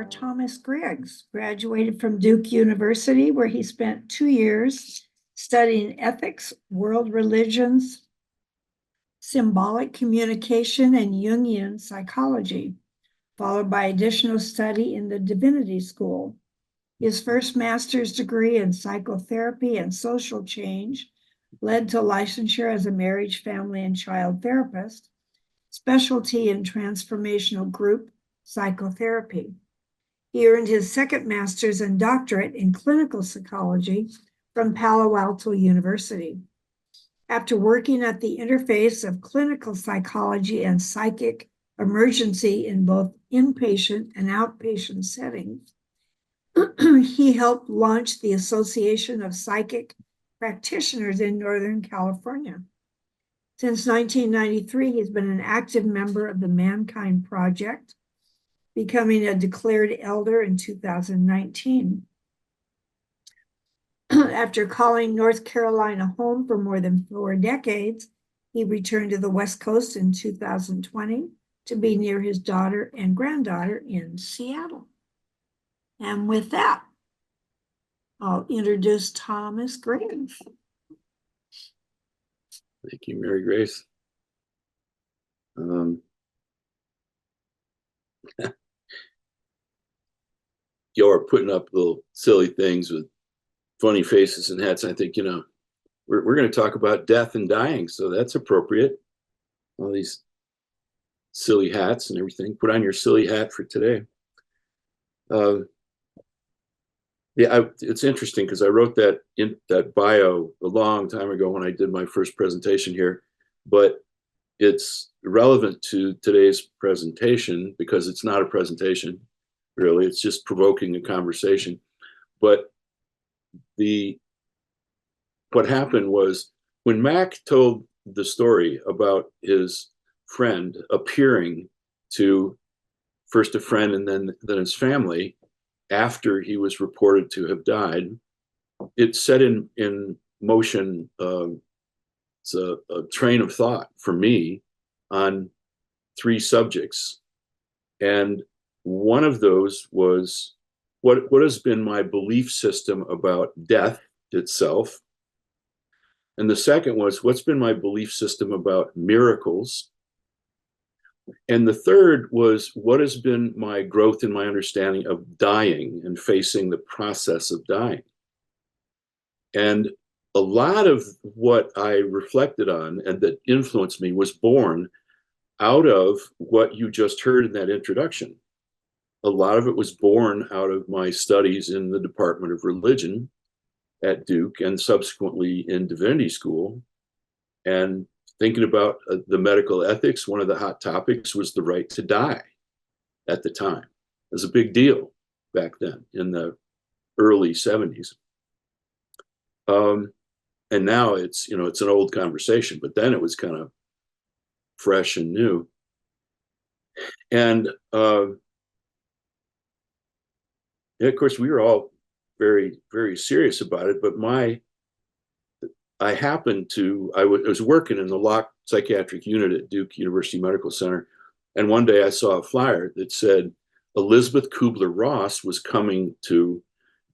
Thomas Griggs, graduated from Duke University, where he spent 2 years studying ethics, world religions, symbolic communication, and Jungian psychology, followed by additional study in the Divinity School. His first master's degree in psychotherapy and social change led to licensure as a marriage, family, and child therapist, specialty in transformational group psychotherapy. He earned his second master's and doctorate in clinical psychology from Palo Alto University. After working at the interface of clinical psychology and psychic emergency in both inpatient and outpatient settings, he helped launch the Association of Psychic Practitioners in Northern California. Since 1993, he's been an active member of the Mankind Project, becoming a declared elder in 2019. After calling North Carolina home for more than 4 decades, he returned to the West Coast in 2020 to be near his daughter and granddaughter in Seattle. And with that, I'll introduce Thomas Griggs. Thank you, Mary Grace. Y'all are putting up little silly things with funny faces and hats. I think, we're going to talk about death and dying, so that's appropriate. All these silly hats and everything. Put on your silly hat for today. It's interesting because I wrote that in that bio a long time ago when I did my first presentation here, but it's relevant to today's presentation because it's not a presentation, really. It's just provoking a conversation. But what happened was when Mac told the story about his friend appearing to first a friend and then his family after he was reported to have died, it set in motion it's a train of thought for me on 3 subjects. And one of those was what has been my belief system about death itself. And the second was what's been my belief system about miracles. And the third was what has been my growth in my understanding of dying and facing the process of dying. And a lot of what I reflected on and that influenced me was born out of what you just heard in that introduction. A lot of it was born out of my studies in the Department of Religion at Duke and subsequently in Divinity School. And thinking about the medical ethics, one of the hot topics was the right to die at the time. It was a big deal back then in the early 70s. And now it's an old conversation, but then it was kind of fresh and new. And of course, we were all very, very serious about it, but I was working in the locked psychiatric unit at Duke University Medical Center. And one day I saw a flyer that said Elizabeth Kubler-Ross was coming to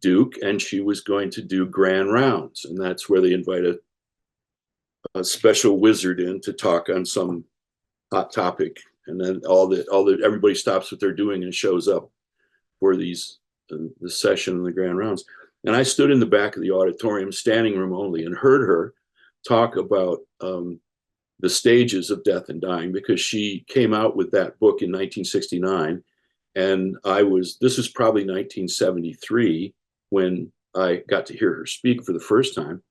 Duke and she was going to do grand rounds. And that's where they invite a special wizard in to talk on some hot topic. And then everybody stops what they're doing and shows up for the session and the grand rounds. And I stood in the back of the auditorium, standing room only, and heard her talk about the stages of death and dying because she came out with that book in 1969. And this was probably 1973 when I got to hear her speak for the first time.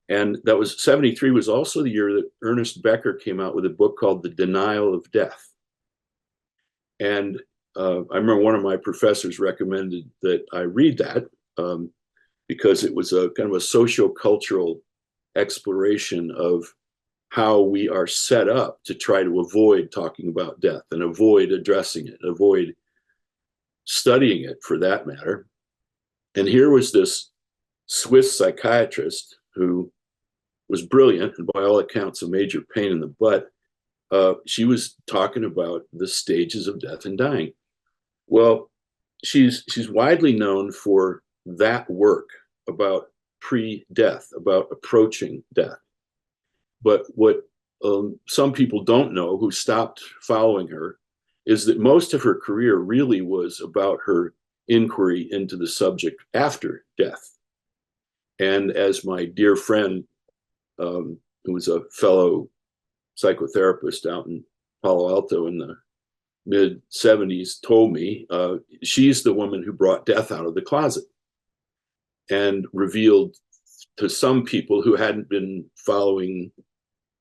And 73 was also the year that Ernest Becker came out with a book called The Denial of Death. And I remember one of my professors recommended that I read that because it was a kind of a socio-cultural exploration of how we are set up to try to avoid talking about death and avoid addressing it, avoid studying it for that matter. And here was this Swiss psychiatrist who was brilliant and by all accounts a major pain in the butt. She was talking about the stages of death and dying. Well, she's widely known for that work about pre-death, about approaching death. But what some people don't know who stopped following her is that most of her career really was about her inquiry into the subject after death. And as my dear friend, who was a fellow psychotherapist out in Palo Alto in the mid 70s, told me, she's the woman who brought death out of the closet and revealed to some people who hadn't been following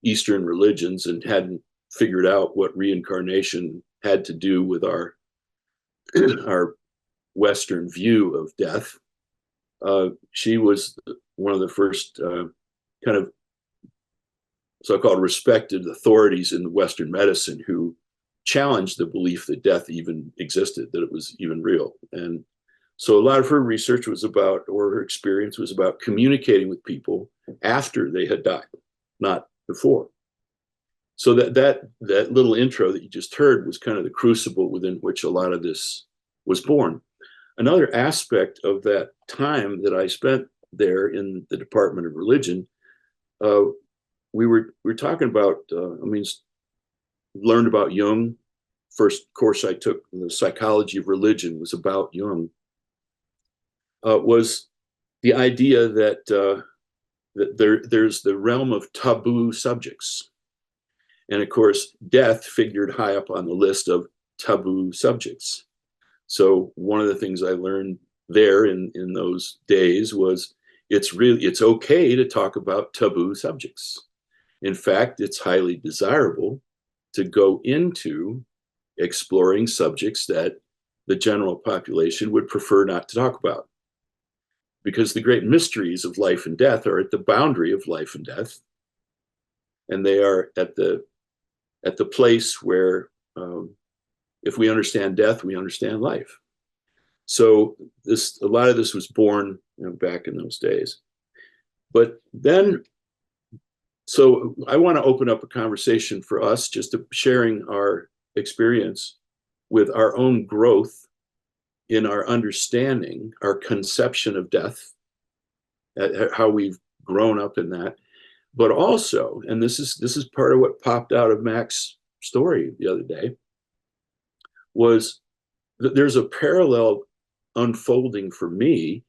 Eastern religions and hadn't figured out what reincarnation had to do with our Western view of death. She was one of the first kind of so-called respected authorities in Western medicine who challenged the belief that death even existed, that it was even real. And so a lot of her research was about, or her experience was about communicating with people after they had died, not before. So that little intro that you just heard was kind of the crucible within which a lot of this was born. Another aspect of that time that I spent there in the Department of Religion, we were talking about, learned about Jung. First course I took, the psychology of religion, was about Jung. Was the idea that there's the realm of taboo subjects. And of course, death figured high up on the list of taboo subjects. So one of the things I learned there in those days was it's okay to talk about taboo subjects. In fact, it's highly desirable to go into exploring subjects that the general population would prefer not to talk about. Because the great mysteries of life and death are at the boundary of life and death. And they are at the place where if we understand death, we understand life. So a lot of this was born back in those days. But then, so I want to open up a conversation for us, just sharing our experience with our own growth in our understanding, our conception of death, how we've grown up in that. But also, and this is part of what popped out of Mac's story the other day, was that there's a parallel unfolding for me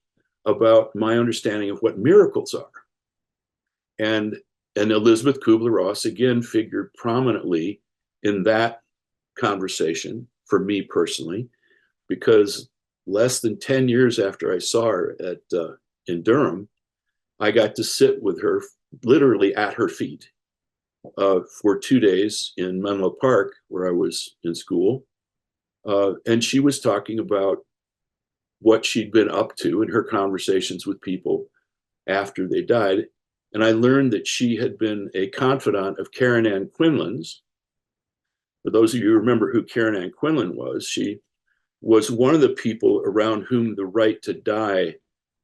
about my understanding of what miracles are. And Elizabeth Kubler-Ross again figured prominently in that conversation for me personally, because less than 10 years after I saw her in Durham, I got to sit with her literally at her feet for 2 days in Menlo Park, where I was in school. And she was talking about what she'd been up to in her conversations with people after they died. And I learned that she had been a confidant of Karen Ann Quinlan's. For those of you who remember who Karen Ann Quinlan was, she was one of the people around whom the right to die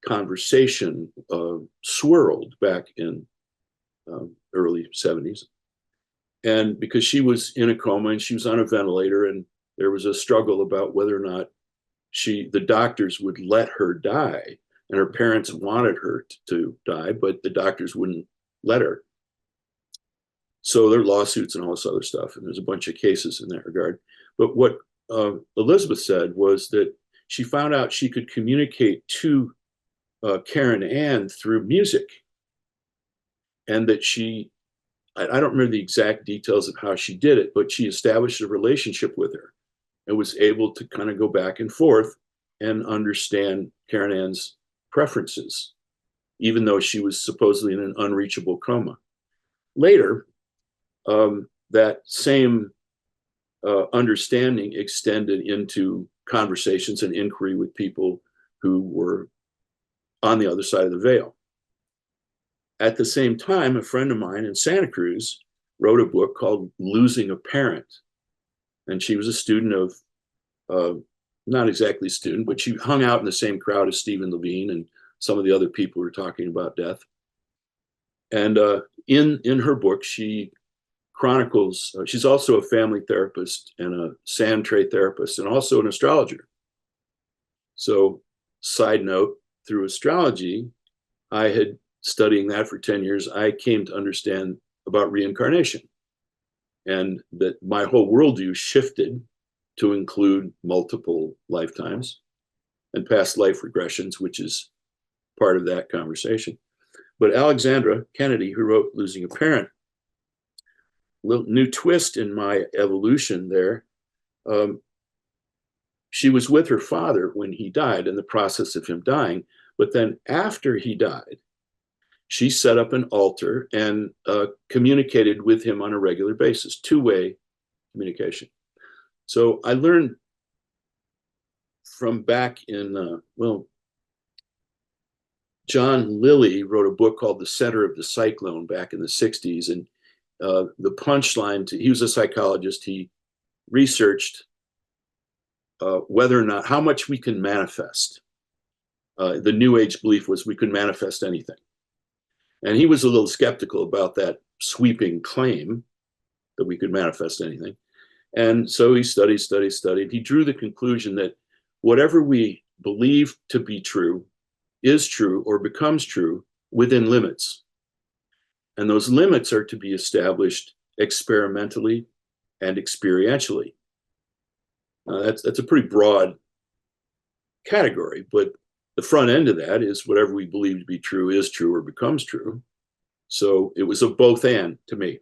conversation swirled back in early 70s. And because she was in a coma and she was on a ventilator, and there was a struggle about whether or not the doctors would let her die. And her parents wanted her to die, but the doctors wouldn't let her. So there are lawsuits and all this other stuff. And there's a bunch of cases in that regard. But what Elizabeth said was that she found out she could communicate to Karen Ann through music. And that I don't remember the exact details of how she did it, but she established a relationship with her and was able to kind of go back and forth and understand Karen Ann's preferences, even though she was supposedly in an unreachable coma. Later, that same understanding extended into conversations and inquiry with people who were on the other side of the veil. At the same time, a friend of mine in Santa Cruz wrote a book called Losing a Parent. And she was a student of, not exactly a student, but she hung out in the same crowd as Stephen Levine and some of the other people who were talking about death. And in her book, she chronicles, she's also a family therapist and a sand tray therapist and also an astrologer. So, side note, through astrology, I had studying that for 10 years, I came to understand about reincarnation, and that my whole worldview shifted to include multiple lifetimes and past life regressions, which is part of that conversation. But Alexandra Kennedy, who wrote Losing a Parent, little new twist in my evolution there. She was with her father when he died, in the process of him dying. But then after he died, she set up an altar and communicated with him on a regular basis, two-way communication. So I learned from back in, John Lilly wrote a book called The Center of the Cyclone back in the 60s. And the punchline, he was a psychologist, he researched whether or not, how much we can manifest. The New Age belief was we could manifest anything. And he was a little skeptical about that sweeping claim that we could manifest anything. And so he studied. He drew the conclusion that whatever we believe to be true is true or becomes true within limits. And those limits are to be established experimentally and experientially. That's a pretty broad category, but the front end of that is whatever we believe to be true is true or becomes true. So it was a both and to me.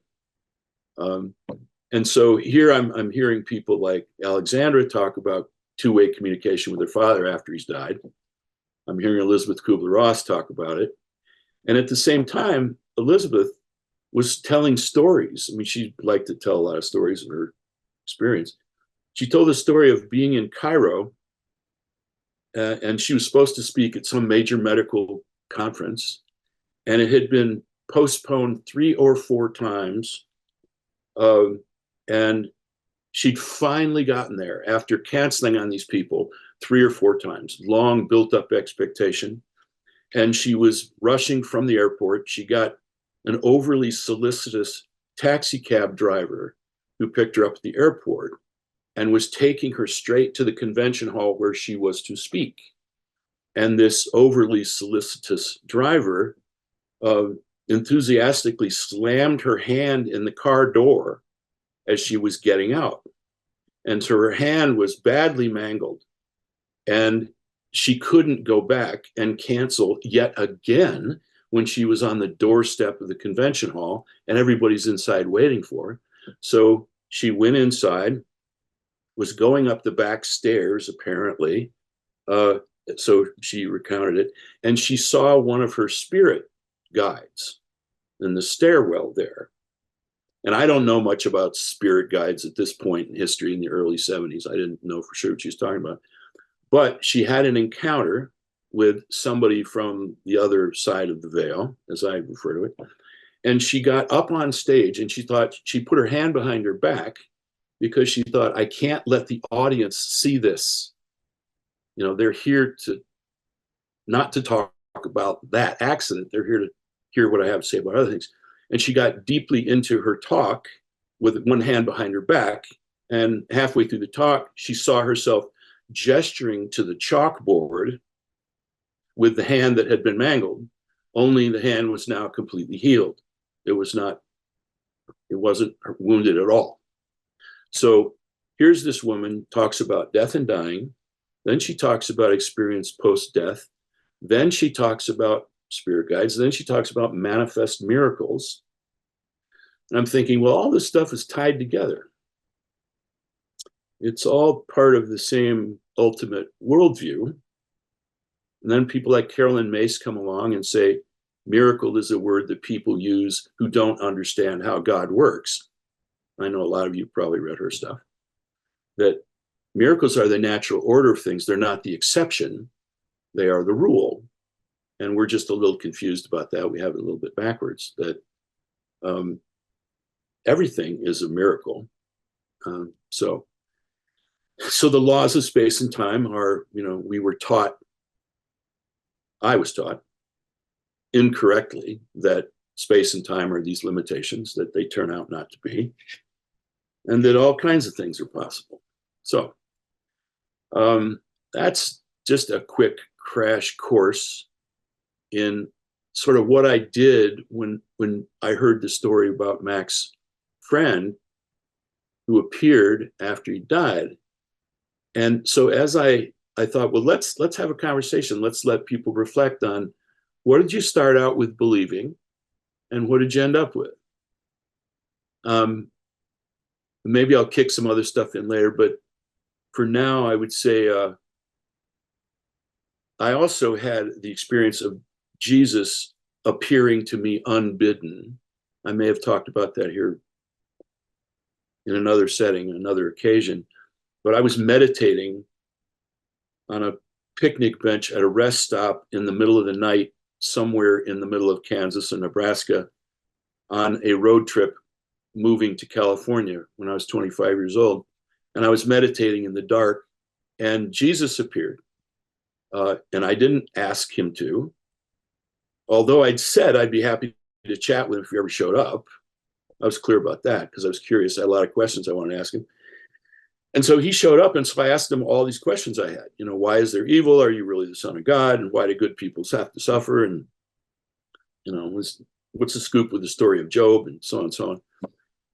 And so here I'm hearing people like Alexandra talk about two-way communication with her father after he's died. I'm hearing Elizabeth Kubler-Ross talk about it. And at the same time, Elizabeth was telling stories. I mean, she liked to tell a lot of stories of her experience. She told the story of being in Cairo, and she was supposed to speak at some major medical conference, and it had been postponed 3 or 4 times. And she'd finally gotten there after canceling on these people 3 or 4 times, long built up expectation. And she was rushing from the airport. She got an overly solicitous taxi cab driver who picked her up at the airport and was taking her straight to the convention hall where she was to speak. And this overly solicitous driver enthusiastically slammed her hand in the car door as she was getting out. And so her hand was badly mangled, and she couldn't go back and cancel yet again when she was on the doorstep of the convention hall and everybody's inside waiting for her. So she went inside, was going up the back stairs, apparently. So she recounted it, and she saw one of her spirit guides in the stairwell there. And I don't know much about spirit guides at this point in history in the early 70s. I didn't know for sure what she was talking about. But she had an encounter with somebody from the other side of the veil, as I refer to it. And she got up on stage, and she thought, she put her hand behind her back because she thought, I can't let the audience see this. You know, they're here to not to talk about that accident. They're here to hear what I have to say about other things. And she got deeply into her talk with one hand behind her back. And halfway through the talk, she saw herself gesturing to the chalkboard with the hand that had been mangled, only the hand was now completely healed. It wasn't wounded at all. So here's this woman talks about death and dying. Then she talks about experience post-death. Then she talks about spirit guides. Then she talks about manifest miracles. And I'm thinking, well, all this stuff is tied together. It's all part of the same ultimate worldview. And then people like Carolyn Mace come along and say, miracle is a word that people use who don't understand how God works. I know a lot of you probably read her stuff. That miracles are the natural order of things. They're not the exception. They are the rule. And we're just a little confused about that. We have it a little bit backwards, that everything is a miracle. So the laws of space and time are, we were taught, I was taught incorrectly that space and time are these limitations that they turn out not to be, and that all kinds of things are possible. So that's just a quick crash course in sort of what I did when I heard the story about Mac's friend who appeared after he died. And so as I thought, well, let's have a conversation. Let's let people reflect on, what did you start out with believing and what did you end up with? Maybe I'll kick some other stuff in later, but for now, I would say I also had the experience of Jesus appearing to me unbidden. I may have talked about that here in another setting, another occasion, but I was meditating on a picnic bench at a rest stop in the middle of the night, somewhere in the middle of Kansas or Nebraska, on a road trip moving to California when I was 25 years old. And I was meditating in the dark, and Jesus appeared. And I didn't ask him to, although I'd said I'd be happy to chat with him if he ever showed up. I was clear about that because I was curious. I had a lot of questions I wanted to ask him. And so he showed up, and so I asked him all these questions I had. You know, why is there evil? Are you really the Son of God? And why do good people have to suffer? And, you know, what's the scoop with the story of Job, and so on and so on,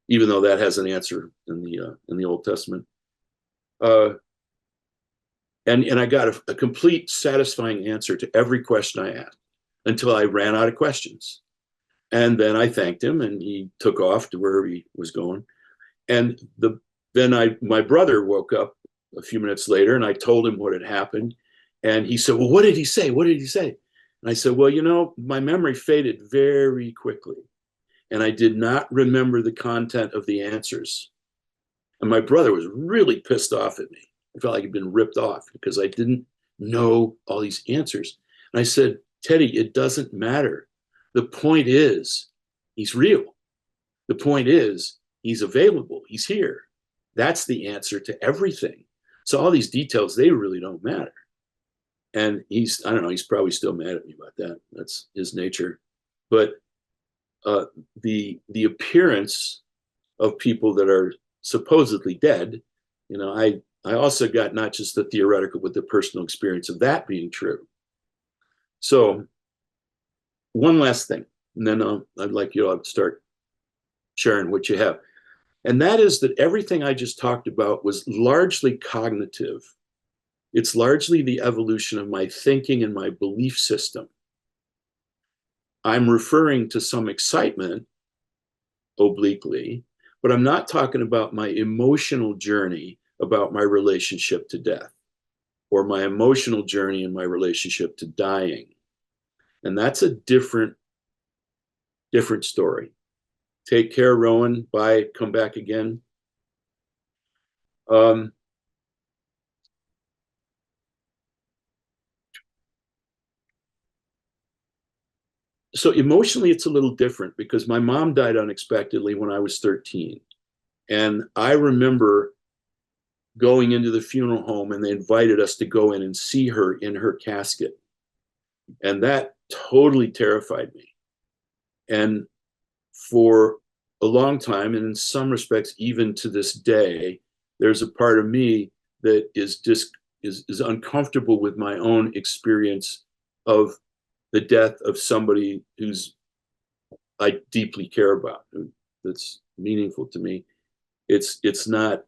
even though that has an answer in the Old Testament. And I got a complete satisfying answer to every question I asked until I ran out of questions. And then I thanked him, and he took off to wherever he was going. And then my brother woke up a few minutes later, and I told him what had happened. And he said, well, what did he say? What did he say? And I said, well, you know, my memory faded very quickly, and I did not remember the content of the answers. And my brother was really pissed off at me. I felt like he'd been ripped off because I didn't know all these answers. And I said, Teddy, it doesn't matter. The point is, he's real. The point is, he's available. He's here. That's the answer to everything. So all these details, they really don't matter. And I don't know, he's probably still mad at me about that. That's his nature. But the appearance of people that are supposedly dead, you know, I also got not just the theoretical, but the personal experience of that being true. So one last thing, and then I'd like you all to start sharing what you have. And that is that everything I just talked about was largely cognitive. It's largely the evolution of my thinking and my belief system. I'm referring to some excitement obliquely, but I'm not talking about my emotional journey about my relationship to death, or my emotional journey in my relationship to dying. And that's a different story. Take care, Rowan. Bye. Come back again. So emotionally, it's a little different because my mom died unexpectedly when I was 13. And I remember going into the funeral home, and they invited us to go in and see her in her casket. And that totally terrified me. And for a long time, and in some respects, even to this day, there's a part of me that is uncomfortable with my own experience of the death of somebody who's I deeply care about, that's meaningful to me. It's not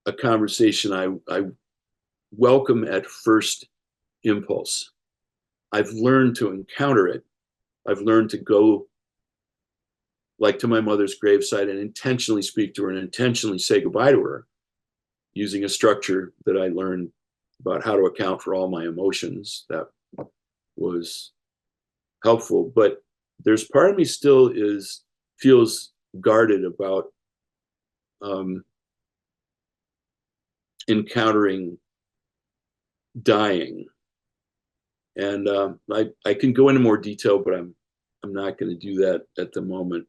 a conversation I welcome at first impulse. I've learned to encounter it. I've learned to go like to my mother's gravesite and intentionally speak to her and intentionally say goodbye to her, using a structure that I learned about how to account for all my emotions. That was helpful, but there's part of me still feels guarded about encountering dying. And I can go into more detail, but I'm not going to do that at the moment.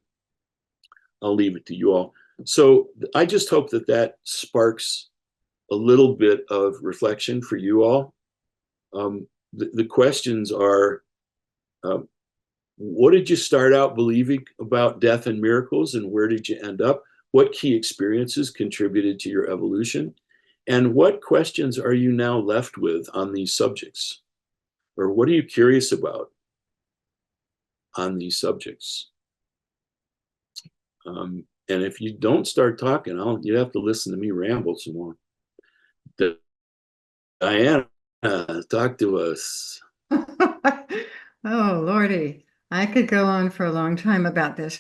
I'll leave it to you all. So I just hope that sparks a little bit of reflection for you all. The questions are, what did you start out believing about death and miracles, and where did you end up? What key experiences contributed to your evolution? And what questions are you now left with on these subjects? Or what are you curious about on these subjects? And if you don't start talking, you have to listen to me ramble some more. Diana, talk to us. Oh, Lordy, I could go on for a long time about this.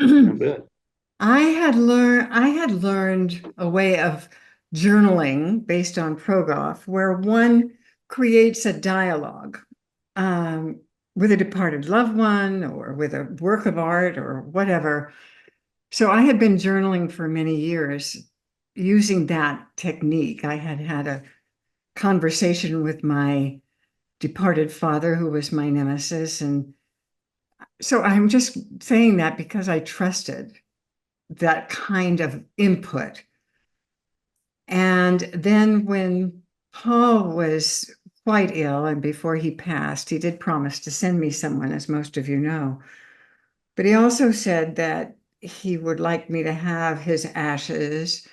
I bet. I had learned a way of journaling based on Progoff, where one creates a dialogue with a departed loved one or with a work of art or whatever. So I had been journaling for many years using that technique. I had had a conversation with my departed father, who was my nemesis. And so I'm just saying that because I trusted that kind of input. And then when Paul was quite ill and before he passed, he did promise to send me someone, as most of you know. But he also said that he would like me to have his ashes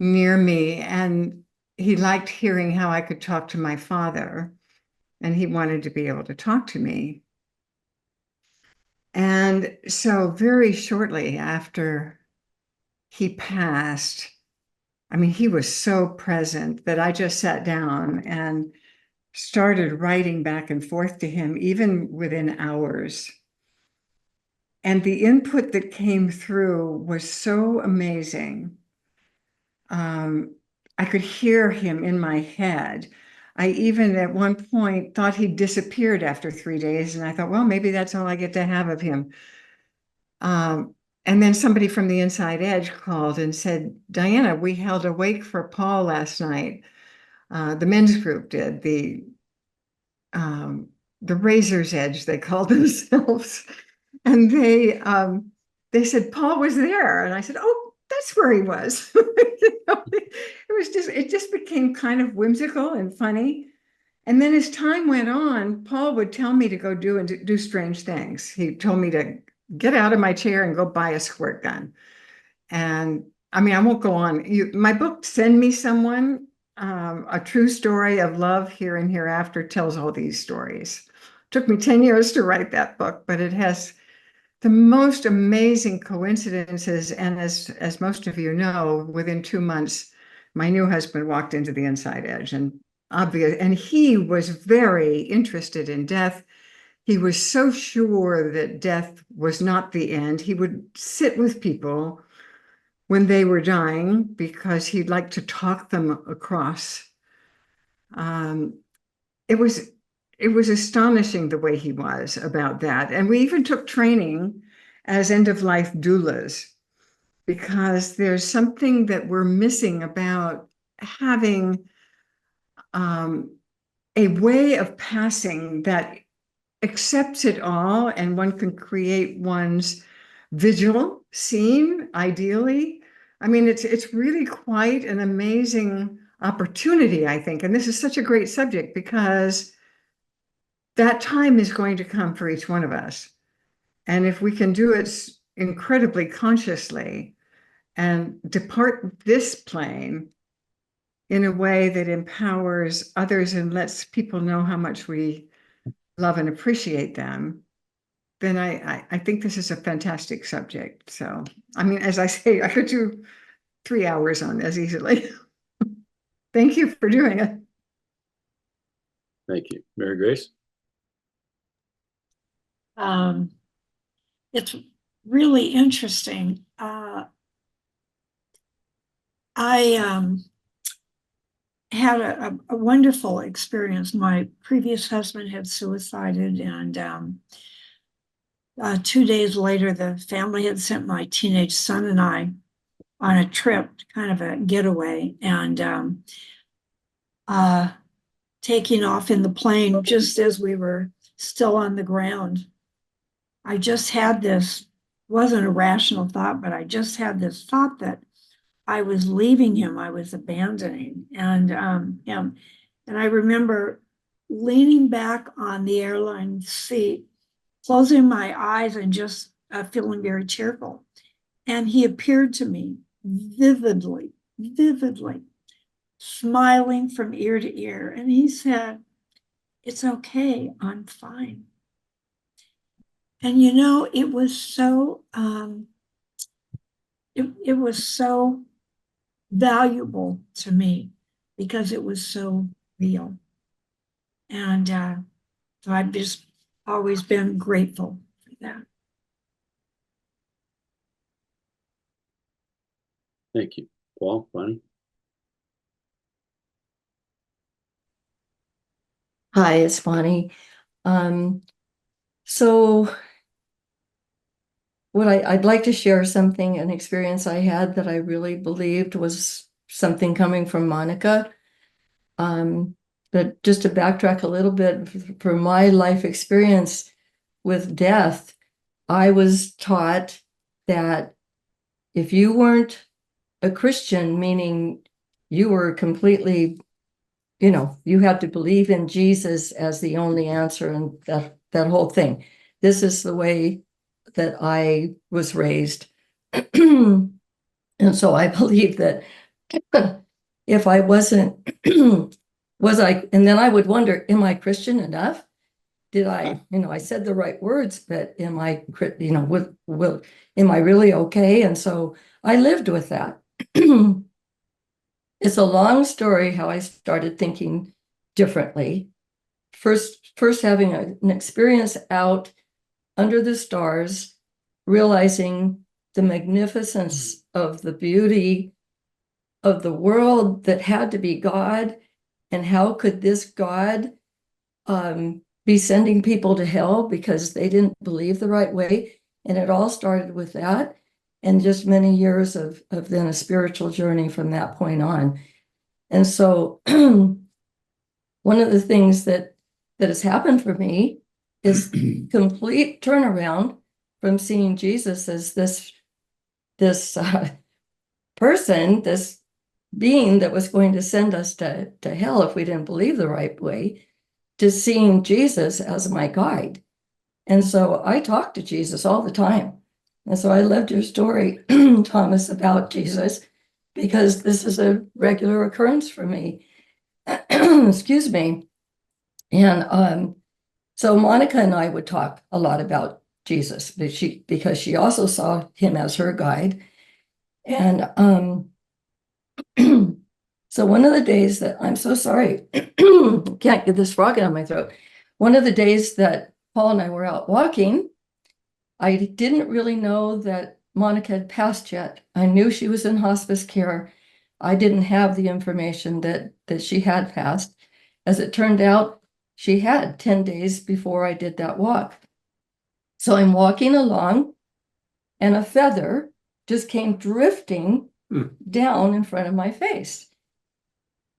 near me. And he liked hearing how I could talk to my father. And he wanted to be able to talk to me. And so very shortly after he passed, I mean, he was so present that I just sat down and started writing back and forth to him, even within hours. And the input that came through was so amazing. I could hear him in my head. I even at one point thought he disappeared after 3 days, and I thought, well, maybe that's all I get to have of him. And then somebody from the Inside Edge called and said, Diana, we held a wake for Paul last night. The men's group did, the Razor's Edge, they called themselves. And they said, Paul was there. And I said, oh, that's where he was. It just became kind of whimsical and funny. And then as time went on, Paul would tell me to go do strange things. He told me to get out of my chair and go buy a squirt gun. And I mean, I won't go on. My book, Send Me Someone, A True Story of Love Here and Hereafter, tells all these stories. It took me 10 years to write that book, but it has the most amazing coincidences. And as most of you know, within 2 months, my new husband walked into the Inside Edge, and he was very interested in death. He was so sure that death was not the end. He would sit with people when they were dying because he'd like to talk them across. It was astonishing the way he was about that. And we even took training as end-of-life doulas because there's something that we're missing about having a way of passing that accepts it all, and one can create one's vigil scene, ideally. I mean, it's really quite an amazing opportunity, I think. And this is such a great subject because that time is going to come for each one of us. And if we can do it incredibly consciously and depart this plane in a way that empowers others and lets people know how much we love and appreciate them, then I think this is a fantastic subject. So, I mean, as I say, I could do 3 hours on this easily. Thank you for doing it. Thank you. Mary Grace? It's really interesting. I had a wonderful experience. My previous husband had suicided, and 2 days later, the family had sent my teenage son and I on a trip, kind of a getaway, and taking off in the plane just as we were still on the ground. I just had this, wasn't a rational thought, but I just had this thought that I was leaving him, I was abandoning him. And I remember leaning back on the airline seat, closing my eyes and just feeling very cheerful. And he appeared to me vividly. smiling from ear to ear. And he said, "It's okay, I'm fine." And you know, it was so it was so valuable to me because it was so real. And so I've just always been grateful for that. Thank you. Paul, Bonnie? Hi, it's Bonnie. So I'd like to share something, an experience I had that I really believed was something coming from Monica. But just to backtrack a little bit, for my life experience with death, I was taught that if you weren't a Christian, meaning you were completely, you had to believe in Jesus as the only answer, and that whole thing. This is the way that I was raised. And so I believe that if I wasn't, and then I would wonder, am I Christian enough? Did I, I said the right words, but am I, am I really okay? And so I lived with that. It's a long story how I started thinking differently. First having an experience out under the stars, realizing the magnificence of the beauty of the world that had to be God, and how could this God be sending people to hell because they didn't believe the right way. And it all started with that, and just many years of then a spiritual journey from that point on. And so one of the things that has happened for me is complete turnaround from seeing Jesus as this person, this being that was going to send us to hell if we didn't believe the right way, to seeing Jesus as my guide. And so I talk to Jesus all the time. And so I loved your story, Thomas, about Jesus, because this is a regular occurrence for me. Excuse me. And so Monica and I would talk a lot about Jesus, because she also saw him as her guide. And so one of the days that, I'm so sorry, can't get this frog out of my throat. One of the days that Paul and I were out walking, I didn't really know that Monica had passed yet. I knew she was in hospice care. I didn't have the information that she had passed. As it turned out, she had 10 days before I did that walk. So I'm walking along, and a feather just came drifting down in front of my face.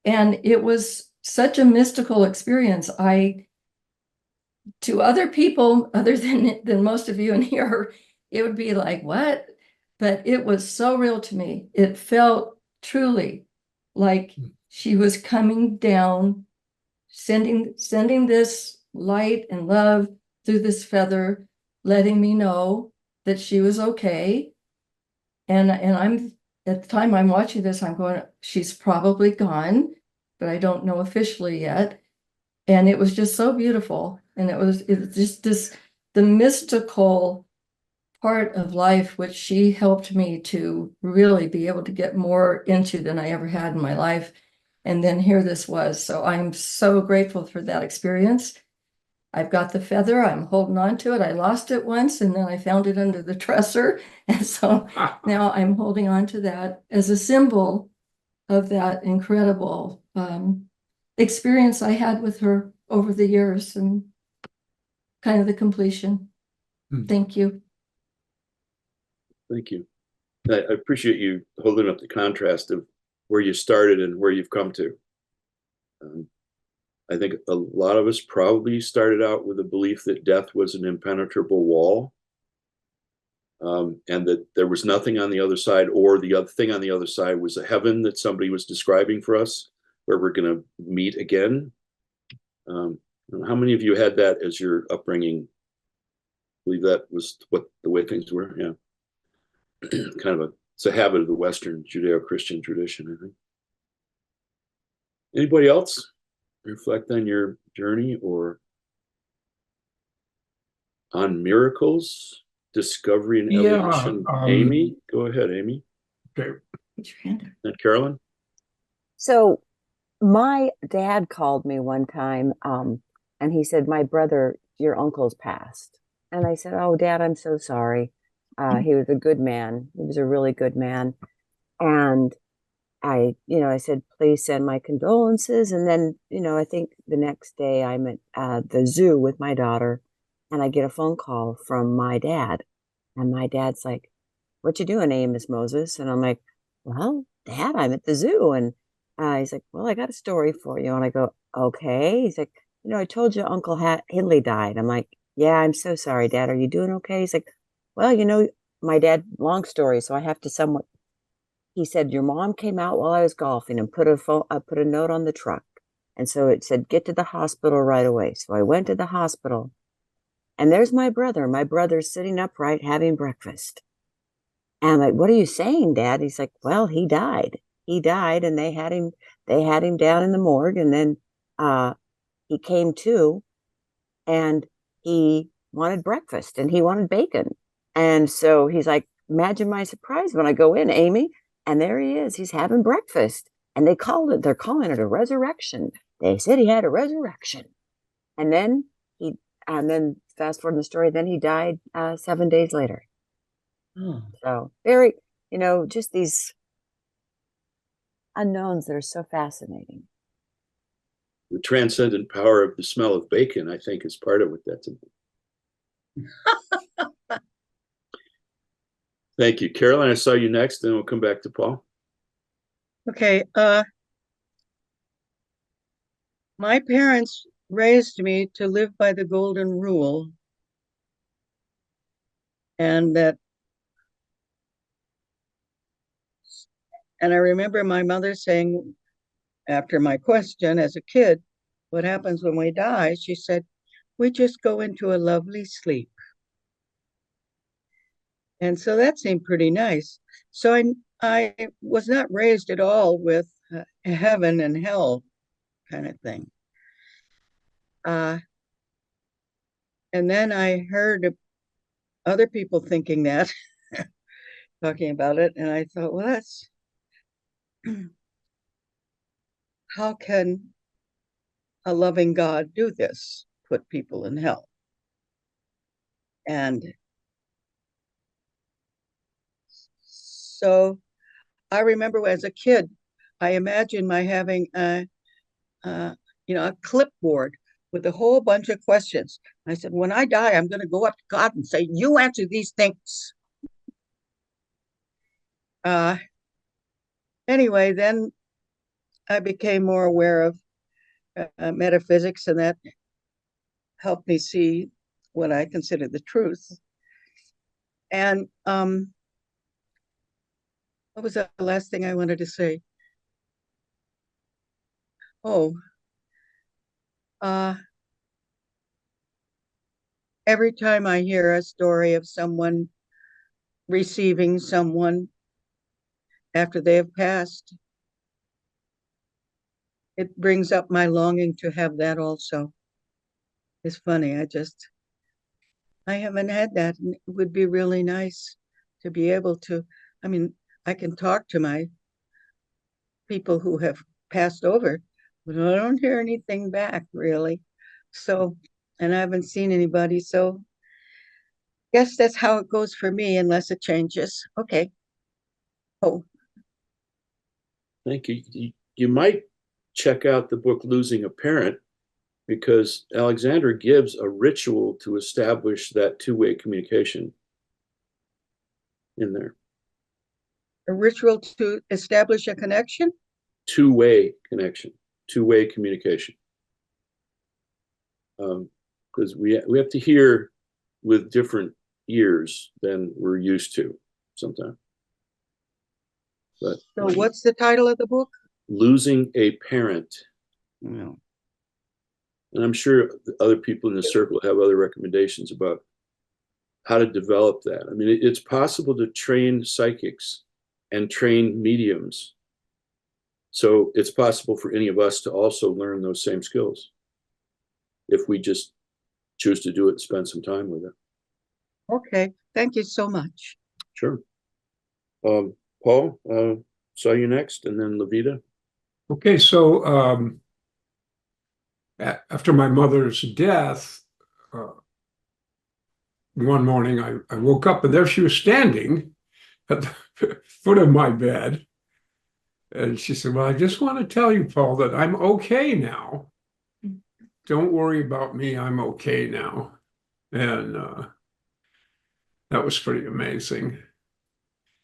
And it was such a mystical experience. To other people, other than most of you in here, it would be like, what? But it was so real to me. It felt truly like she was coming down, sending this light and love through this feather, letting me know that she was okay. And I'm, at the time I'm watching this, I'm going, she's probably gone, but I don't know officially yet. And it was just so beautiful. And it was just the mystical part of life, which she helped me to really be able to get more into than I ever had in my life. And then here this was. So I'm so grateful for that experience. I've got the feather, I'm holding on to it. I lost it once, and then I found it under the dresser. And so now I'm holding on to that as a symbol of that incredible experience I had with her over the years, and kind of the completion. Thank you. Thank you. I appreciate you holding up the contrast of where you started and where you've come to. I think a lot of us probably started out with a belief that death was an impenetrable wall, and that there was nothing on the other side, or the other thing on the other side was a heaven that somebody was describing for us, where we're going to meet again. How many of you had that as your upbringing? I believe that was the way things were. Yeah. Kind of it's a habit of the Western Judeo-Christian tradition, I think. Anybody else reflect on your journey or on miracles, discovery, and Yeah, evolution? Amy, go ahead, Amy. Okay. Put your hand up. And Carolyn? So my dad called me one time, and he said, "My brother, your uncle's passed." And I said, "Oh, Dad, I'm so sorry. He was a good man. He was a really good man." And I said, "Please send my condolences." And then, I think the next day I'm at the zoo with my daughter, and I get a phone call from my dad. And my dad's like, "What you doing, Amos Moses?" And I'm like, "Well, Dad, I'm at the zoo." And he's like, "Well, I got a story for you." And I go, "Okay." He's like, "I told you Uncle Hindley died." I'm like, "Yeah, I'm so sorry, Dad. Are you doing okay?" He's like, "Well, my dad, long story, so I have to somewhat." He said, "Your mom came out while I was golfing and put a note on the truck. And so it said, 'Get to the hospital right away.' So I went to the hospital, and there's my brother. My brother's sitting upright having breakfast. And I'm like, 'What are you saying, Dad?' He's like, 'Well, he died. He died, and they had him down in the morgue, and then he came to, and he wanted breakfast, and he wanted bacon.' And so he's like, imagine my surprise when I go in, Amy, and there he is. He's having breakfast. And they're calling it a resurrection. They said he had a resurrection. And then fast forward in the story, then he died 7 days later. Oh. So very, just these unknowns that are so fascinating. The transcendent power of the smell of bacon, I think, is part of what that's about. Thank you. Carolyn, I saw you next, then we'll come back to Paul. Okay, my parents raised me to live by the golden rule, and I remember my mother saying, after my question as a kid, "What happens when we die?" She said, "We just go into a lovely sleep." And so that seemed pretty nice. So I was not raised at all with heaven and hell kind of thing. And then I heard other people thinking that, talking about it, and I thought, well, that's how can a loving God do this? Put people in hell. And so I remember as a kid, I imagined my having a clipboard with a whole bunch of questions. I said, when I die, I'm going to go up to God and say, "You answer these things." Anyway, then I became more aware of metaphysics, and that helped me see what I consider the truth. And what was the last thing I wanted to say? Oh, every time I hear a story of someone receiving someone after they have passed, it brings up my longing to have that also. It's funny, I haven't had that, and it would be really nice to be able to. I mean, I can talk to my people who have passed over, but I don't hear anything back really. So, and I haven't seen anybody. So, guess that's how it goes for me, unless it changes. Okay. Oh, Thank you. You might check out the book Losing a Parent, because Alexander gives a ritual to establish that two-way communication in there. a ritual to establish a connection. Two-way connection, two-way communication. Because we have to hear with different ears than we're used to sometimes. But So, what's the title of the book? Losing a Parent. Well, And I'm sure other people in the circle have other recommendations about how to develop that. I mean, it's possible to train psychics and train mediums So it's possible for any of us to also learn those same skills if we just choose to do it and spend some time with it. Okay, thank you so much. Sure. Paul, saw you next, and then Levita. Okay, so after my mother's death, one morning I woke up and there she was standing at the foot of my bed. And she said, well, I just want to tell you, Paul, that I'm okay now. Don't worry about me. I'm okay now. And that was pretty amazing.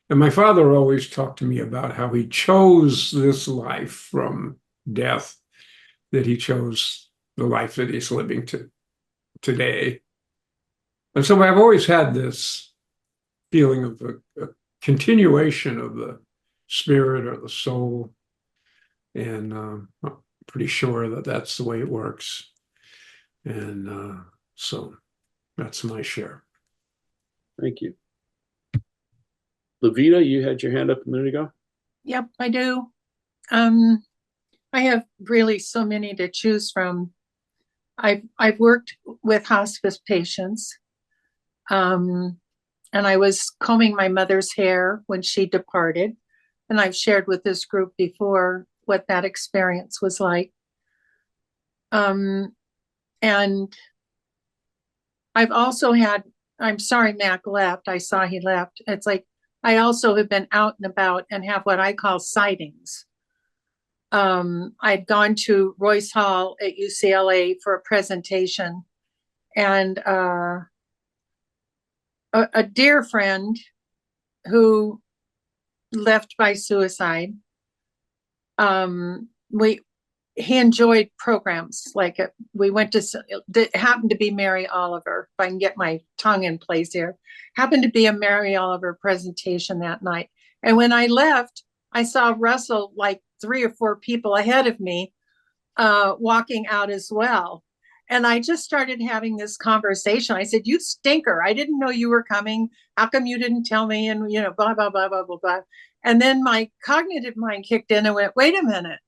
And my father always talked to me about how he chose this life from death, that he chose the life that he's living today. And so I've always had this feeling of a continuation of the spirit or the soul. And I'm pretty sure that that's the way it works. And so that's my share. Thank you. Levita, you had your hand up a minute ago. Yep, I do. I have really so many to choose from. I've worked with hospice patients. And I was combing my mother's hair when she departed. And I've shared with this group before what that experience was like. And I've also had, I'm sorry Mac left, I saw he left. It's like, I also have been out and about and have what I call sightings. I'd gone to Royce Hall at UCLA for a presentation, and a dear friend who left by suicide, he enjoyed programs like it. We went to, it happened to be Mary Oliver, if I can get my tongue in place here, happened to be a Mary Oliver presentation that night. And when I left, I saw Russell like 3 or 4 people ahead of me walking out as well. And I just started having this conversation. I said, you stinker. I didn't know you were coming. How come you didn't tell me? And, you know, blah, blah, blah, blah, blah, blah. And then my cognitive mind kicked in and went, wait a minute.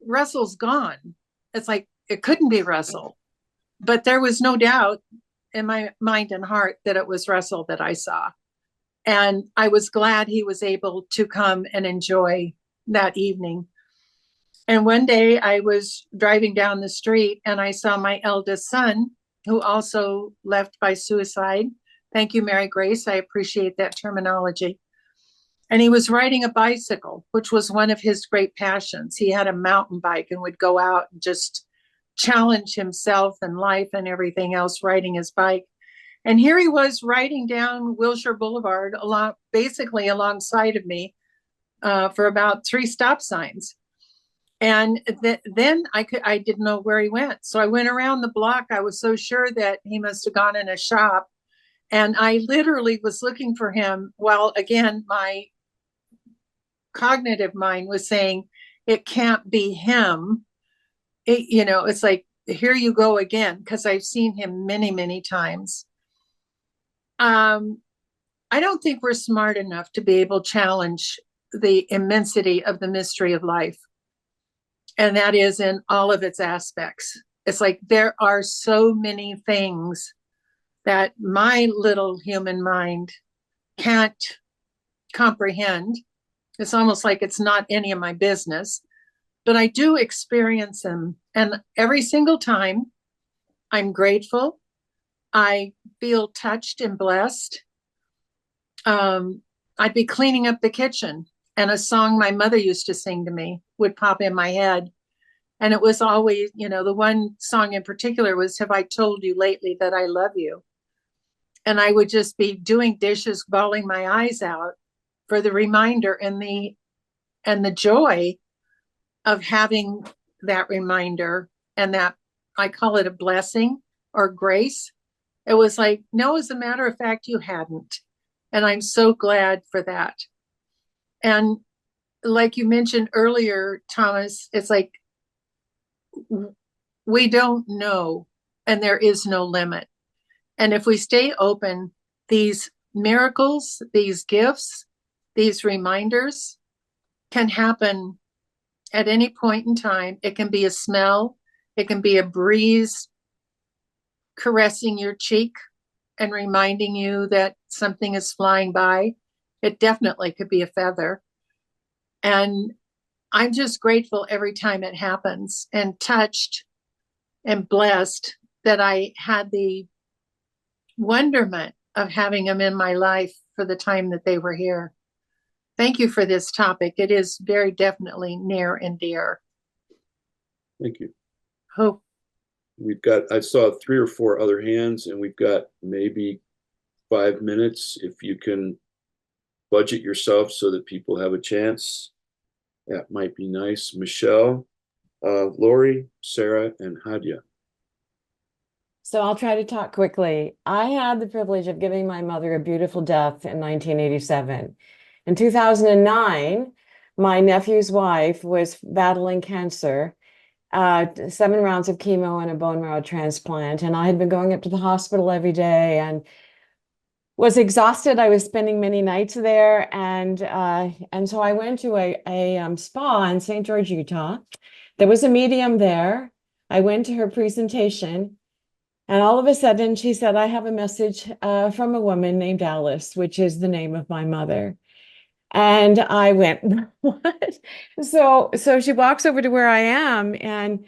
Russell's gone. It's like, it couldn't be Russell. But there was no doubt in my mind and heart that it was Russell that I saw. And I was glad he was able to come and enjoy that evening. And one day I was driving down the street and I saw my eldest son, who also left by suicide. Thank you, Mary Grace. I appreciate that terminology. And he was riding a bicycle, which was one of his great passions. He had a mountain bike and would go out and just challenge himself and life and everything else riding his bike. And here he was riding down Wilshire Boulevard, basically alongside of me for about 3 stop signs. And then I didn't know where he went. So I went around the block. I was so sure that he must have gone in a shop. And I literally was looking for him while, again, my cognitive mind was saying, it can't be him. It's like, here you go again, because I've seen him many, many times. I don't think we're smart enough to be able to challenge the immensity of the mystery of life. And that is in all of its aspects. It's like there are so many things that my little human mind can't comprehend. It's almost like it's not any of my business, but I do experience them. And every single time I'm grateful, I feel touched and blessed. I'd be cleaning up the kitchen and a song my mother used to sing to me would pop in my head. And it was always, the one song in particular was, Have I Told You Lately That I Love You? And I would just be doing dishes, bawling my eyes out for the reminder and the joy of having that reminder, and that I call it a blessing or grace. It was like, no, as a matter of fact, you hadn't. And I'm so glad for that. And like you mentioned earlier, Thomas, it's like, we don't know, and there is no limit. And if we stay open, these miracles, these gifts, these reminders, can happen at any point in time. It can be a smell, it can be a breeze caressing your cheek and reminding you that something is flying by. It definitely could be a feather. And I'm just grateful every time it happens, and touched and blessed that I had the wonderment of having them in my life for the time that they were here. Thank you for this topic. It is very definitely near and dear. Thank you. Hope. I saw 3 or 4 other hands, and we've got maybe 5 minutes. If you can budget yourself so that people have a chance, that might be nice. Michelle, Lori, Sarah, and Hadia. So I'll try to talk quickly. I had the privilege of giving my mother a beautiful death in 1987. In 2009, my nephew's wife was battling cancer, 7 rounds of chemo and a bone marrow transplant. And I had been going up to the hospital every day and was exhausted. I was spending many nights there. And so I went to a spa in St. George, Utah. There was a medium there. I went to her presentation. And all of a sudden, she said, I have a message from a woman named Alice, which is the name of my mother. And I went, what? So she walks over to where I am. And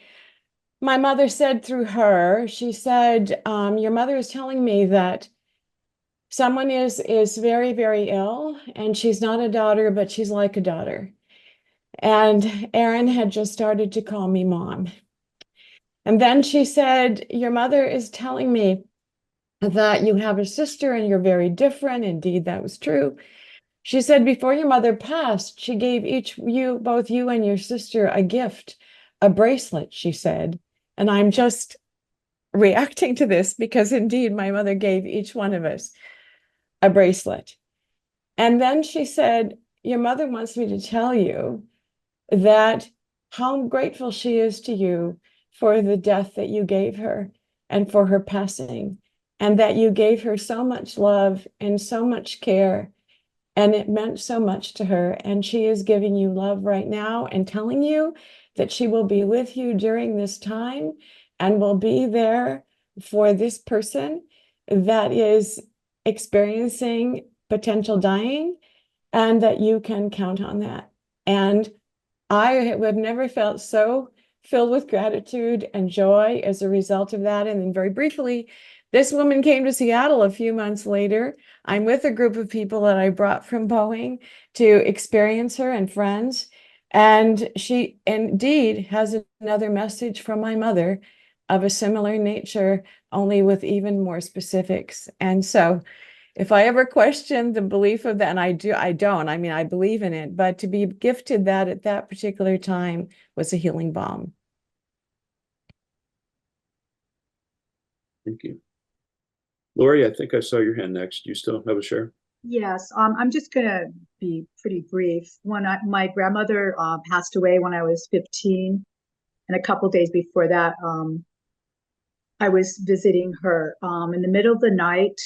my mother said through her, she said, your mother is telling me that someone is very, very ill. And she's not a daughter, but she's like a daughter. And Aaron had just started to call me mom. And then she said, your mother is telling me that you have a sister and you're very different. Indeed, that was true. She said, before your mother passed, she gave both you and your sister a gift, a bracelet, she said. And I'm just reacting to this because indeed my mother gave each one of us a bracelet. And then she said, your mother wants me to tell you that how grateful she is to you for the death that you gave her and for her passing, and that you gave her so much love and so much care, and it meant so much to her. And she is giving you love right now and telling you that she will be with you during this time and will be there for this person that is experiencing potential dying, and that you can count on that. And I have never felt so filled with gratitude and joy as a result of that. And then very briefly, this woman came to Seattle a few months later. I'm with a group of people that I brought from Boeing to experience her and friends. And she indeed has another message from my mother of a similar nature, only with even more specifics. And so if I ever question the belief of that, and I don't, I mean, I believe in it, but to be gifted that at that particular time was a healing balm. Thank you. Lori, I think I saw your hand next. You still have a share? Yes, I'm just gonna be pretty brief. My grandmother passed away when I was 15, and a couple days before that, I was visiting her. In the middle of the night,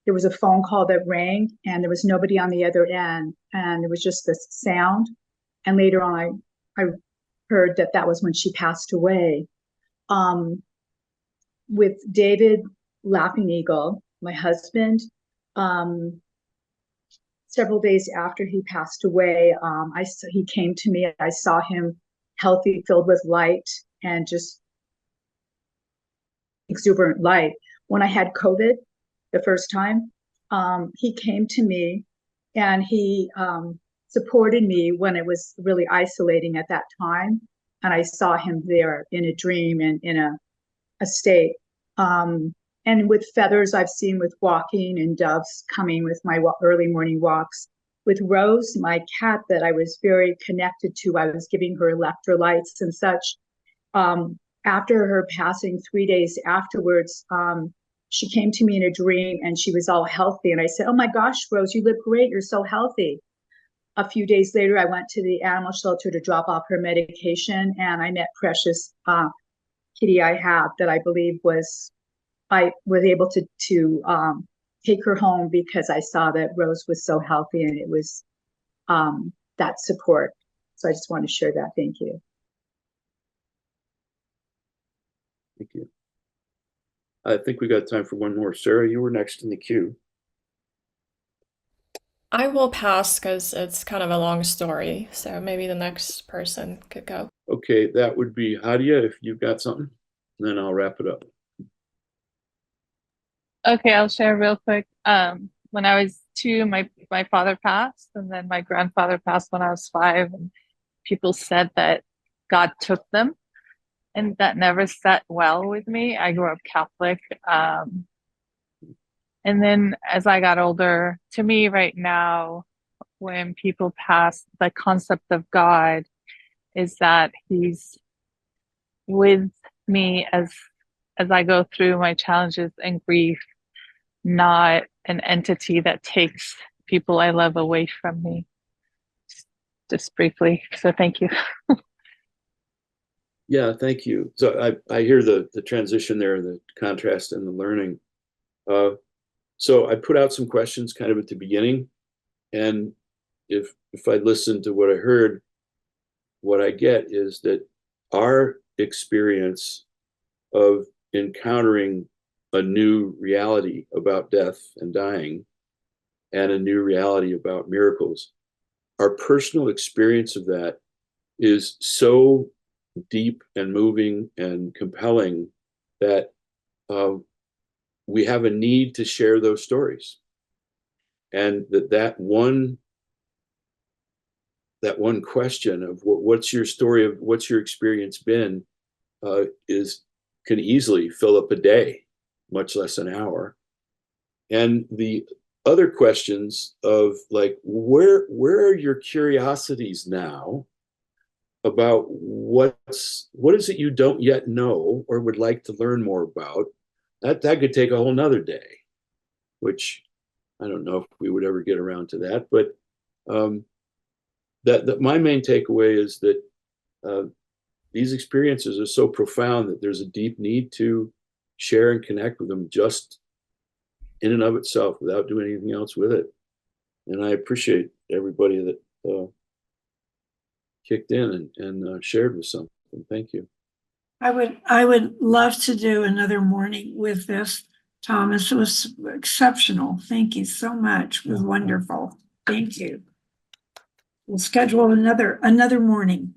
there was a phone call that rang, and there was nobody on the other end, and there was just this sound. And later on, I heard that was when she passed away. With David Laughing Eagle, my husband, several days after he passed away, he came to me. I saw him healthy, filled with light, and just exuberant light. When I had COVID the first time, he came to me, and he supported me when it was really isolating at that time. And I saw him there in a dream and in a state. And with feathers, I've seen with walking, and doves coming with my early morning walks. With Rose, my cat that I was very connected to, I was giving her electrolytes and such. After her passing, 3 days afterwards, she came to me in a dream, and she was all healthy. And I said, oh my gosh, Rose, you look great. You're so healthy. A few days later, I went to the animal shelter to drop off her medication, and I met Precious, kitty I have that I believe I was able to take her home because I saw that Rose was so healthy, and it was that support. So I just want to share that. Thank you. Thank you. I think we got time for one more. Sarah, you were next in the queue. I will pass because it's kind of a long story. So maybe the next person could go. Okay, that would be Hadia, if you've got something, and then I'll wrap it up. Okay, I'll share real quick. When I was 2, my father passed, and then my grandfather passed when I was 5. And people said that God took them, and that never sat well with me. I grew up Catholic. And then as I got older, to me right now, when people pass, the concept of God is that he's with me as I go through my challenges and grief, not an entity that takes people I love away from me. Just briefly. So thank you. Yeah, thank you. So I hear the transition there, the contrast and the learning. So I put out some questions kind of at the beginning, and if I listen to what I heard, what I get is that our experience of encountering a new reality about death and dying and a new reality about miracles, our personal experience of that is so deep and moving and compelling that we have a need to share those stories. And that one question of what's your story of what's your experience been can easily fill up a day, much less an hour. And the other questions of like, where are your curiosities now about what is it you don't yet know or would like to learn more about? That could take a whole nother day, which I don't know if we would ever get around to that. But that my main takeaway is that these experiences are so profound that there's a deep need to share and connect with them just in and of itself without doing anything else with it. And I appreciate everybody that kicked in and shared with something. Thank you. I would love to do another morning with this, Thomas. It was exceptional. Thank you so much. It was wonderful. Thank you. We'll schedule another morning.